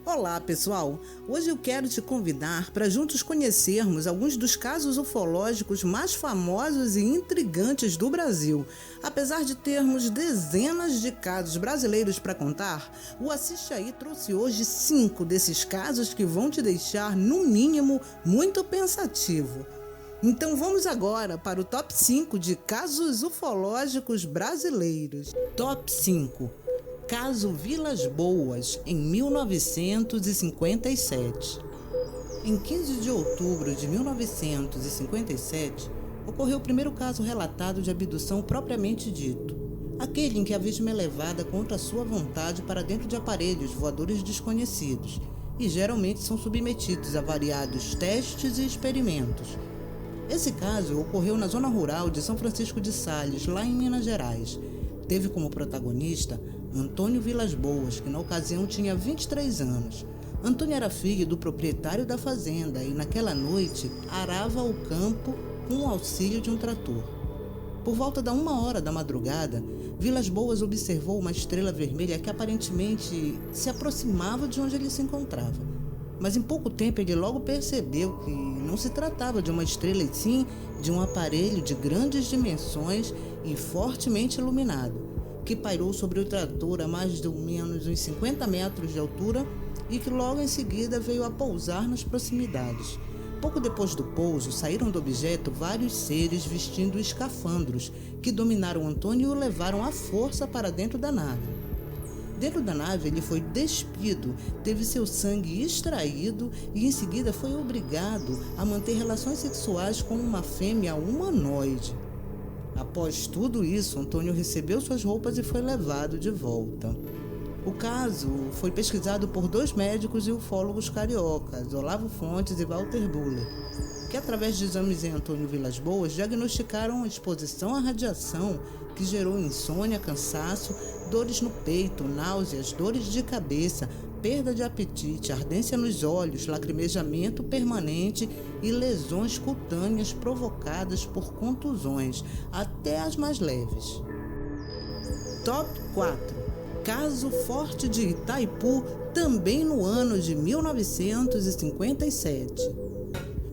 Olá, pessoal! Hoje eu quero te convidar para juntos conhecermos alguns dos casos ufológicos mais famosos e intrigantes do Brasil. Apesar de termos dezenas de casos brasileiros para contar, o Assiste Aí trouxe hoje 5 desses casos que vão te deixar, no mínimo, muito pensativo. Então vamos agora para o top 5 de casos ufológicos brasileiros. Top 5. Caso Vilas Boas, em 1957. Em 15 de outubro de 1957, ocorreu o primeiro caso relatado de abdução propriamente dito. Aquele em que a vítima é levada contra sua vontade para dentro de aparelhos voadores desconhecidos e geralmente são submetidos a variados testes e experimentos. Esse caso ocorreu na zona rural de São Francisco de Sales, lá em Minas Gerais. Teve como protagonista Antônio Vilas Boas, que na ocasião tinha 23 anos. Antônio era filho do proprietário da fazenda e naquela noite arava o campo com o auxílio de um trator. Por volta da 1h da madrugada, Vilas Boas observou uma estrela vermelha que aparentemente se aproximava de onde ele se encontrava. Mas em pouco tempo ele logo percebeu que não se tratava de uma estrela, e sim de um aparelho de grandes dimensões e fortemente iluminado, que pairou sobre o trator a mais ou menos uns 50 metros de altura e que logo em seguida veio a pousar nas proximidades. Pouco depois do pouso, saíram do objeto vários seres vestindo escafandros, que dominaram Antônio e o levaram à força para dentro da nave. Dentro da nave, ele foi despido, teve seu sangue extraído e em seguida foi obrigado a manter relações sexuais com uma fêmea humanoide. Após tudo isso, Antônio recebeu suas roupas e foi levado de volta. O caso foi pesquisado por 2 médicos e ufólogos cariocas, Olavo Fontes e Walter Buller, que através de exames em Antônio Vilas Boas diagnosticaram exposição à radiação que gerou insônia, cansaço, dores no peito, náuseas, dores de cabeça, perda de apetite, ardência nos olhos, lacrimejamento permanente e lesões cutâneas provocadas por contusões, até as mais leves. Top 4. Caso Forte de Itaipu, também no ano de 1957.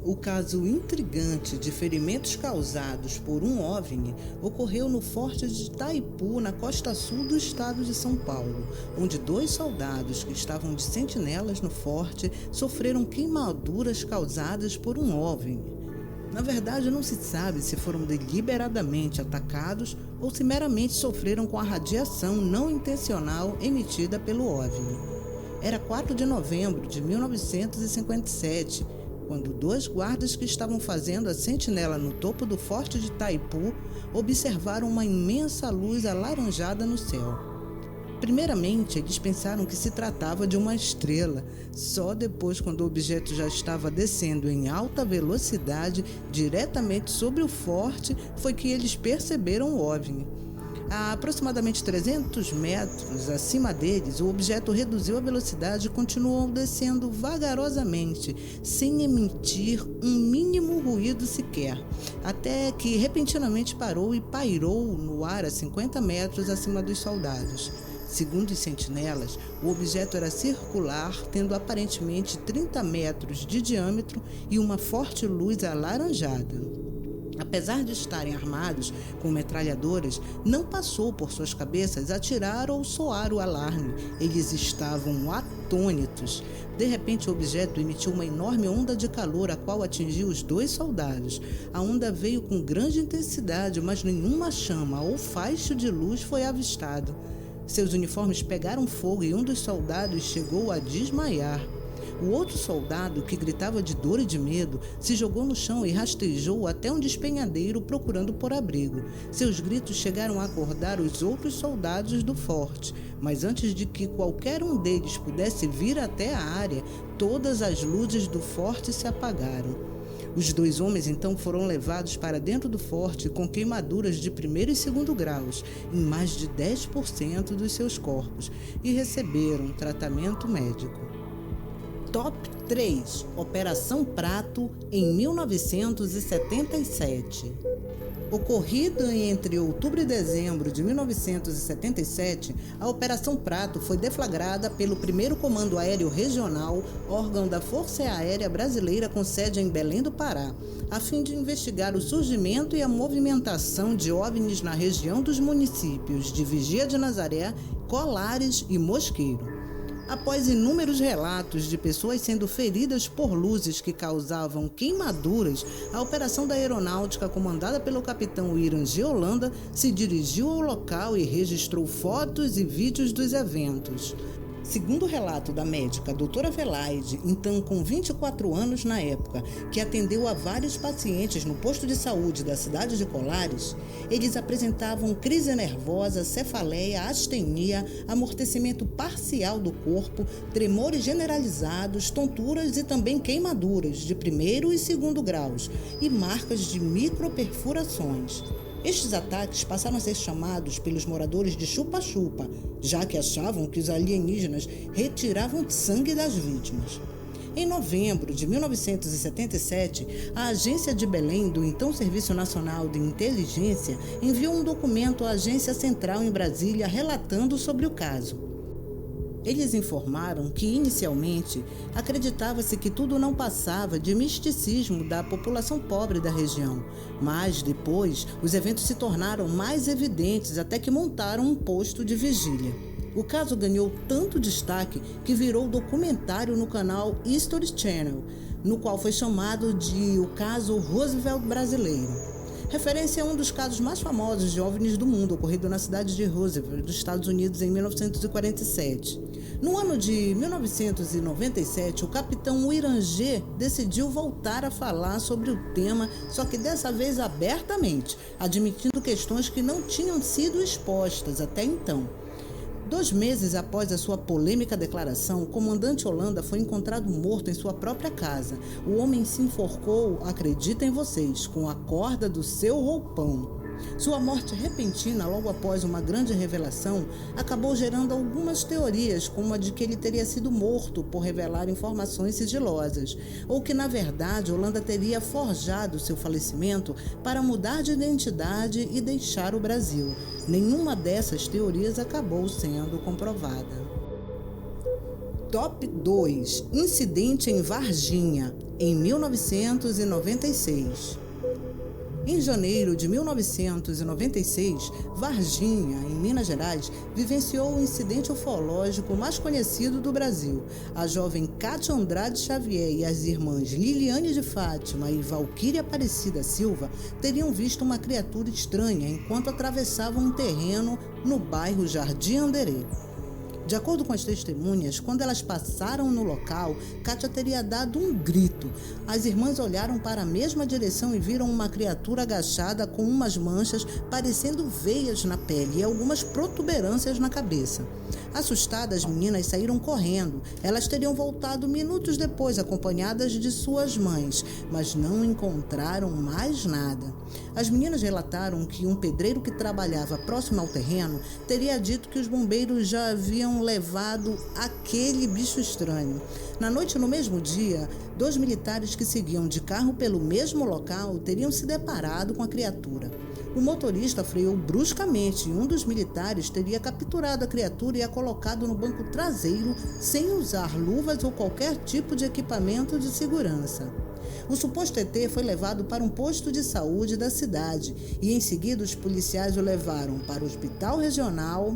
O caso intrigante de ferimentos causados por um OVNI ocorreu no Forte de Itaipu, na costa sul do estado de São Paulo, onde 2 soldados que estavam de sentinelas no forte sofreram queimaduras causadas por um OVNI. Na verdade, não se sabe se foram deliberadamente atacados ou se meramente sofreram com a radiação não intencional emitida pelo OVNI. Era 4 de novembro de 1957, quando 2 guardas que estavam fazendo a sentinela no topo do Forte de Itaipu observaram uma imensa luz alaranjada no céu. Primeiramente, eles pensaram que se tratava de uma estrela. Só depois, quando o objeto já estava descendo em alta velocidade diretamente sobre o forte, foi que eles perceberam o OVNI. A aproximadamente 300 metros acima deles, o objeto reduziu a velocidade e continuou descendo vagarosamente, sem emitir um mínimo ruído sequer, até que repentinamente parou e pairou no ar a 50 metros acima dos soldados. Segundo os sentinelas, o objeto era circular, tendo aparentemente 30 metros de diâmetro e uma forte luz alaranjada. Apesar de estarem armados com metralhadoras, não passou por suas cabeças atirar ou soar o alarme. Eles estavam atônitos. De repente, o objeto emitiu uma enorme onda de calor, a qual atingiu os 2 soldados. A onda veio com grande intensidade, mas nenhuma chama ou faixa de luz foi avistado. Seus uniformes pegaram fogo e um dos soldados chegou a desmaiar. O outro soldado, que gritava de dor e de medo, se jogou no chão e rastejou até um despenhadeiro procurando por abrigo. Seus gritos chegaram a acordar os outros soldados do forte, mas antes de que qualquer um deles pudesse vir até a área, todas as luzes do forte se apagaram. Os 2 homens então foram levados para dentro do forte com queimaduras de 1º e 2º graus em mais de 10% dos seus corpos e receberam tratamento médico. Top 3. Operação Prato, em 1977. Ocorrida entre outubro e dezembro de 1977, a Operação Prato foi deflagrada pelo 1º Comando Aéreo Regional, órgão da Força Aérea Brasileira com sede em Belém do Pará, a fim de investigar o surgimento e a movimentação de OVNIs na região dos municípios de Vigia de Nazaré, Colares e Mosqueiro. Após inúmeros relatos de pessoas sendo feridas por luzes que causavam queimaduras, a operação da aeronáutica comandada pelo capitão Irangê Holanda se dirigiu ao local e registrou fotos e vídeos dos eventos. Segundo o relato da médica doutora Velaide, então com 24 anos na época, que atendeu a vários pacientes no posto de saúde da cidade de Colares, eles apresentavam crise nervosa, cefaleia, astenia, amortecimento parcial do corpo, tremores generalizados, tonturas e também queimaduras de 1º e 2º graus e marcas de microperfurações. Estes ataques passaram a ser chamados pelos moradores de chupa-chupa, já que achavam que os alienígenas retiravam sangue das vítimas. Em novembro de 1977, a Agência de Belém do então Serviço Nacional de Inteligência enviou um documento à Agência Central em Brasília relatando sobre o caso. Eles informaram que, inicialmente, acreditava-se que tudo não passava de misticismo da população pobre da região, mas, depois, os eventos se tornaram mais evidentes até que montaram um posto de vigília. O caso ganhou tanto destaque que virou documentário no canal History Channel, no qual foi chamado de o caso Roosevelt brasileiro. Referência a um dos casos mais famosos de OVNIs do mundo, ocorrido na cidade de Roosevelt, dos Estados Unidos, em 1947. No ano de 1997, o capitão Irangê decidiu voltar a falar sobre o tema, só que dessa vez abertamente, admitindo questões que não tinham sido expostas até então. 2 meses após a sua polêmica declaração, o comandante Holanda foi encontrado morto em sua própria casa. O homem se enforcou, acreditem vocês, com a corda do seu roupão. Sua morte repentina, logo após uma grande revelação, acabou gerando algumas teorias, como a de que ele teria sido morto por revelar informações sigilosas, ou que, na verdade, Holanda teria forjado seu falecimento para mudar de identidade e deixar o Brasil. Nenhuma dessas teorias acabou sendo comprovada. Top 2. Incidente em Varginha, em 1996. Em janeiro de 1996, Varginha, em Minas Gerais, vivenciou o incidente ufológico mais conhecido do Brasil. A jovem Cátia Andrade Xavier e as irmãs Liliane de Fátima e Valquíria Aparecida Silva teriam visto uma criatura estranha enquanto atravessavam um terreno no bairro Jardim Anderê. De acordo com as testemunhas, quando elas passaram no local, Cátia teria dado um grito. As irmãs olharam para a mesma direção e viram uma criatura agachada com umas manchas parecendo veias na pele e algumas protuberâncias na cabeça. Assustadas, as meninas saíram correndo. Elas teriam voltado minutos depois, acompanhadas de suas mães, mas não encontraram mais nada. As meninas relataram que um pedreiro que trabalhava próximo ao terreno teria dito que os bombeiros já haviam levado aquele bicho estranho. Na noite no mesmo dia, 2 militares que seguiam de carro pelo mesmo local teriam se deparado com a criatura. O motorista freou bruscamente e um dos militares teria capturado a criatura e a colocado no banco traseiro sem usar luvas ou qualquer tipo de equipamento de segurança. O suposto ET foi levado para um posto de saúde da cidade e em seguida os policiais o levaram para o hospital regional,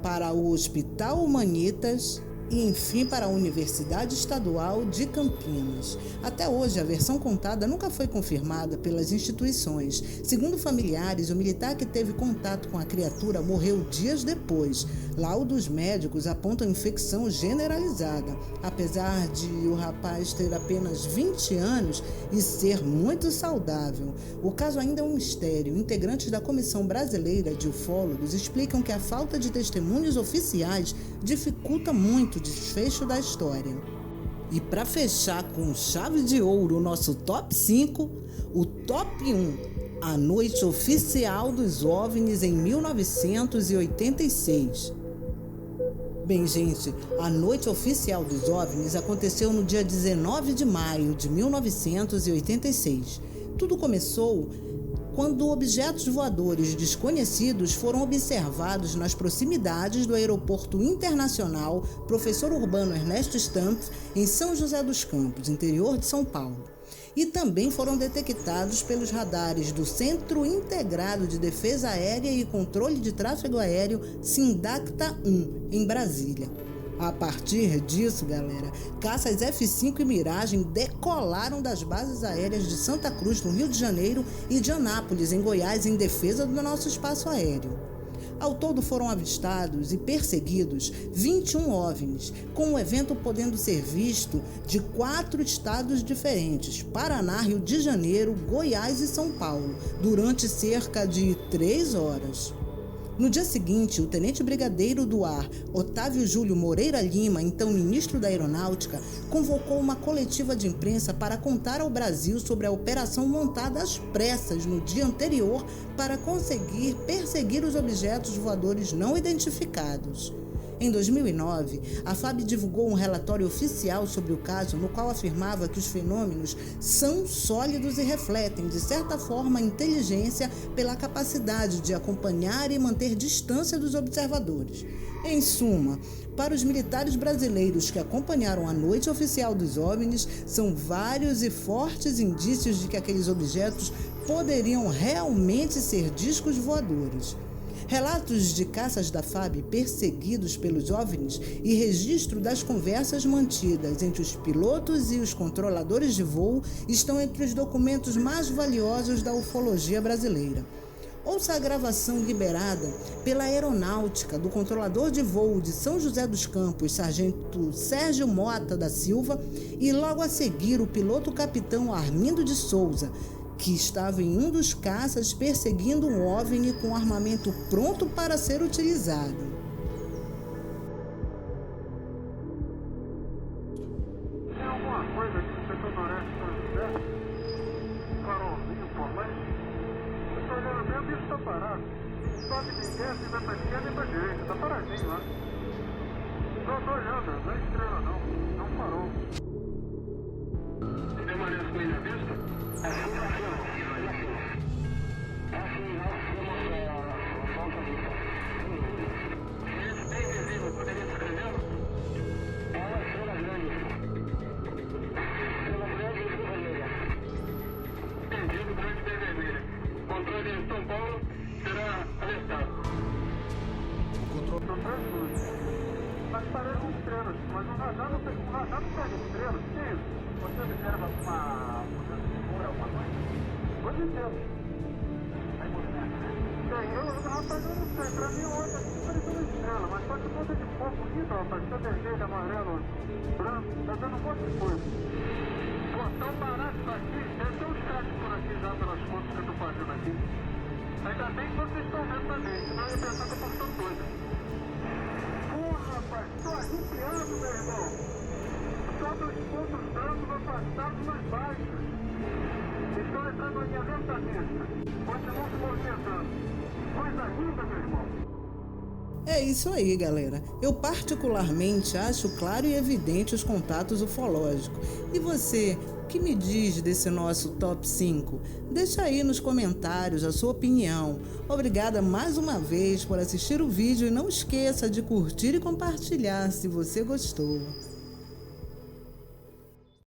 para o Hospital Humanitas e, enfim, para a Universidade Estadual de Campinas. Até hoje, a versão contada nunca foi confirmada pelas instituições. Segundo familiares, o militar que teve contato com a criatura morreu dias depois. Laudos médicos apontam infecção generalizada, apesar de o rapaz ter apenas 20 anos e ser muito saudável. O caso ainda é um mistério. Integrantes da Comissão Brasileira de Ufólogos explicam que a falta de testemunhos oficiais dificulta muito o desfecho da história. E para fechar com chave de ouro o nosso top 5, o top 1, a noite oficial dos OVNIs em 1986. Bem, gente, a noite oficial dos OVNIs aconteceu no dia 19 de maio de 1986. Tudo começou quando objetos voadores desconhecidos foram observados nas proximidades do Aeroporto Internacional Professor Urbano Ernesto Stampf, em São José dos Campos, interior de São Paulo. E também foram detectados pelos radares do Centro Integrado de Defesa Aérea e Controle de Tráfego Aéreo, SINDACTA-1, em Brasília. A partir disso, galera, caças F-5 e Miragem decolaram das bases aéreas de Santa Cruz, no Rio de Janeiro, e de Anápolis, em Goiás, em defesa do nosso espaço aéreo. Ao todo foram avistados e perseguidos 21 OVNIs, com o evento podendo ser visto de 4 estados diferentes, Paraná, Rio de Janeiro, Goiás e São Paulo, durante cerca de 3 horas. No dia seguinte, o tenente brigadeiro do ar, Otávio Júlio Moreira Lima, então ministro da Aeronáutica, convocou uma coletiva de imprensa para contar ao Brasil sobre a operação montada às pressas no dia anterior para conseguir perseguir os objetos voadores não identificados. Em 2009, a FAB divulgou um relatório oficial sobre o caso, no qual afirmava que os fenômenos são sólidos e refletem, de certa forma, a inteligência pela capacidade de acompanhar e manter distância dos observadores. Em suma, para os militares brasileiros que acompanharam a noite oficial dos OVNIs, são vários e fortes indícios de que aqueles objetos poderiam realmente ser discos voadores. Relatos de caças da FAB perseguidos pelos OVNIs e registro das conversas mantidas entre os pilotos e os controladores de voo estão entre os documentos mais valiosos da ufologia brasileira. Ouça a gravação liberada pela Aeronáutica do controlador de voo de São José dos Campos, sargento Sérgio Mota da Silva, e logo a seguir o piloto-capitão Armindo de Souza, que estava em um dos caças perseguindo um OVNI com armamento pronto para ser utilizado. Tem alguma coisa aqui no setor noreste de São José? Farolzinho por lá? Eu tô olhando bem, o bicho tá parado. Sobe, nem desce, vai pra esquerda e pra direita. Tá paradinho lá. Tô olhando, não é estrela não. É um farol. Você permanece com ele à vista? Controle de São Paulo será alertado. Controle do trânsito. Mas parecem estrelas, mas o radar não pega estrelas. O que é isso? Você observa uma mudança de cor alguma coisa? Pode ser. Aí movimento, né? Rapaz, eu não sei. Pra mim, ontem aqui pareceu uma estrela, mas só que ponta de fogo bonito, rapaz. Tá vermelho, amarelo, branco. Tá dando um monte de coisa. Pô, tão barato isso aqui. Deve ter uns caras por aqui já pelas fotos que eu tô fazendo aqui. Ainda bem que vocês estão vendo também, senão eu ia pensar que eu tô ficando doido. Porra, rapaz, tô arrepiando, meu irmão. Só dos pontos brancos afastados mais baixos. Estão entrando na minha cabeça. Continuam se movimentando. Coisa linda, meu irmão. É isso aí, galera. Eu particularmente acho claro e evidente os contatos ufológicos. E você, o que me diz desse nosso top 5? Deixa aí nos comentários a sua opinião. Obrigada mais uma vez por assistir o vídeo e não esqueça de curtir e compartilhar se você gostou.